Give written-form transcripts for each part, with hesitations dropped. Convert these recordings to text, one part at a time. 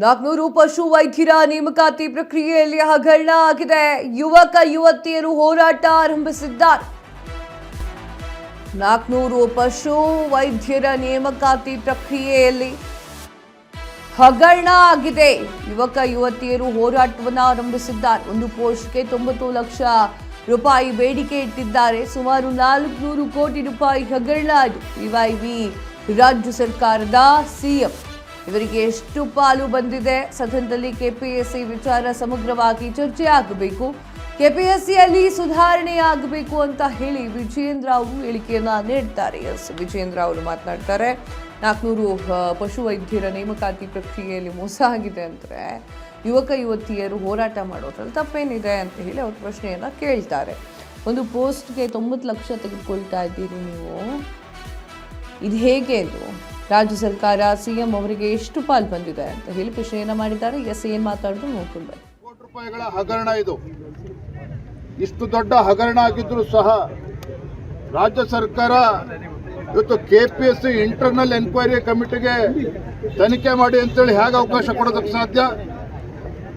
400 ಪಶು ವೈದ್ಯರ ನೇಮಕಾತಿ ಪ್ರಕ್ರಿಯೆಯಲ್ಲಿ ಹಗರಣ ಆಗಿದೆ. ಯುವಕ ಯುವತಿಯರು ಹೋರಾಟ ಆರಂಭಿಸಿದ್ದಾರೆ. 400 ಪಶು ವೈದ್ಯರ ನೇಮಕಾತಿ ಪ್ರಕ್ರಿಯೆಯಲ್ಲಿ ಹಗರಣ ಆಗಿದೆ. ಯುವಕ ಯುವತಿಯರು ಹೋರಾಟವನ್ನು ಆರಂಭಿಸಿದ್ದಾರೆ. ಒಂದು ಪೋಸ್ಟ್ಗೆ 90 ಲಕ್ಷ ರೂಪಾಯಿ ಬೇಡಿಕೆ ಇಟ್ಟಿದ್ದಾರೆ. ಸುಮಾರು 400 ಕೋಟಿ ರೂಪಾಯಿ ಹಗರಣ. ಪಿವೈಬಿ ರಾಜ್ಯ ಸರ್ಕಾರದ ಸಿಎಂ ಇವರಿಗೆ ಎಷ್ಟು ಪಾಲು ಬಂದಿದೆ? ಸದನದಲ್ಲಿ ಕೆಪಿಎಸ್ಸಿ ವಿಚಾರ ಸಮಗ್ರವಾಗಿ ಚರ್ಚೆ ಆಗಬೇಕು, ಕೆಪಿಎಸ್ಸಿಯಲ್ಲಿ ಸುಧಾರಣೆ ಆಗಬೇಕು ಅಂತ ಹೇಳಿ ವಿಜಯೇಂದ್ರ ಅವರು ಹೇಳಿಕೆಯನ್ನ ನೀಡ್ತಾರೆ. ವಿಜಯೇಂದ್ರ ಅವರು ಮಾತನಾಡ್ತಾರೆ, 400 ಪಶು ವೈದ್ಯರ ನೇಮಕಾತಿ ಪ್ರಕ್ರಿಯೆಯಲ್ಲಿ ಮೋಸ ಆಗಿದೆ ಅಂದರೆ ಯುವಕ ಯುವತಿಯರು ಹೋರಾಟ ಮಾಡೋದ್ರಲ್ಲಿ ತಪ್ಪೇನಿದೆ ಅಂತ ಹೇಳಿ ಅವ್ರ ಪ್ರಶ್ನೆಯನ್ನ ಕೇಳ್ತಾರೆ. ಒಂದು ಪೋಸ್ಟ್ಗೆ 90 ಲಕ್ಷ ತೆಗೆದುಕೊಳ್ತಾ ಇದ್ದೀರಿ ನೀವು, ಇದು ಹೇಗೆ? ಇದು ರಾಜ್ಯ ಸರ್ಕಾರ ಸಿಎಂ ಅವರಿಗೆ ಎಷ್ಟು ಪಾಲು ಬಂದಿದೆ ಅಂತ ಹೇಳಿ ಪ್ರಶ್ನೆಯನ್ನ ಮಾಡಿದ್ದಾರೆ. ಏನ್ ಮಾತಾಡಿದ್ರು ನೋಡ್ಕೊಂಡು ಬನ್ನಿ. ಕೋಟಿ ರೂಪಾಯಿಗಳ ಹಗರಣ ಇದು. ಇಷ್ಟು ದೊಡ್ಡ ಹಗರಣ ಆಗಿದ್ರು ಸಹ ರಾಜ್ಯ ಸರ್ಕಾರ ಇವತ್ತು ಕೆಪಿಎಸ್ಸಿ ಇಂಟರ್ನಲ್ ಎನ್ಕ್ವೈರಿ ಕಮಿಟಿಗೆ ತನಿಖೆ ಮಾಡಿ ಅಂತೇಳಿ ಹೇಗೆ ಅವಕಾಶ ಕೊಡೋದಕ್ಕೆ ಸಾಧ್ಯ?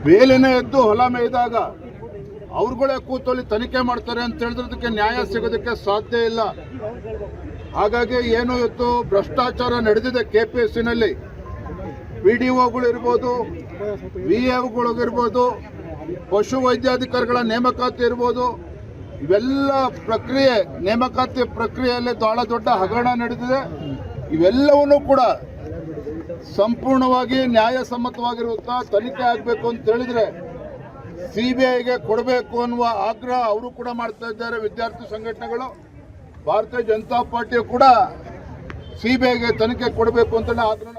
ಬೇಲಿನೇ ಎದ್ದು ಹೊಲ ಮೇಯ್ದಾಗ ಅವ್ರುಗಳೇ ಕೂತಲ್ಲಿ ತನಿಖೆ ಮಾಡ್ತಾರೆ ಅಂತ ಹೇಳಿದ್ರದಕ್ಕೆ ನ್ಯಾಯ ಸಿಗೋದಕ್ಕೆ ಸಾಧ್ಯ ಇಲ್ಲ. ಹಾಗಾಗಿ ಏನು ಇವತ್ತು ಭ್ರಷ್ಟಾಚಾರ ನಡೆದಿದೆ ಕೆಪಿಎಸ್ಸಿನಲ್ಲಿ, PDOಗಳಿರ್ಬೋದು, VAಗಳಿರ್ಬೋದು, ಪಶು ವೈದ್ಯಾಧಿಕಾರಿಗಳ ನೇಮಕಾತಿ ಇರ್ಬೋದು, ಇವೆಲ್ಲ ಪ್ರಕ್ರಿಯೆ ನೇಮಕಾತಿ ಪ್ರಕ್ರಿಯೆಯಲ್ಲಿ ಬಹಳ ದೊಡ್ಡ ಹಗರಣ ನಡೆದಿದೆ. ಇವೆಲ್ಲವನ್ನೂ ಕೂಡ ಸಂಪೂರ್ಣವಾಗಿ ನ್ಯಾಯಸಮ್ಮತವಾಗಿರುತ್ತಾ ತನಿಖೆ ಆಗಬೇಕು ಅಂತ ಹೇಳಿದ್ರೆ CBIಗೆ ಕೊಡಬೇಕು ಅನ್ನುವ ಆಗ್ರಹ ಅವರು ಕೂಡ ಮಾಡ್ತಾ ಇದ್ದಾರೆ. ವಿದ್ಯಾರ್ಥಿ ಸಂಘಟನೆಗಳು, ಭಾರತೀಯ ಜನತಾ ಪಾರ್ಟಿಯು ಕೂಡ CBIಗೆ ತನಿಖೆ ಕೊಡಬೇಕು ಅಂತ ಆಗ್ರಹ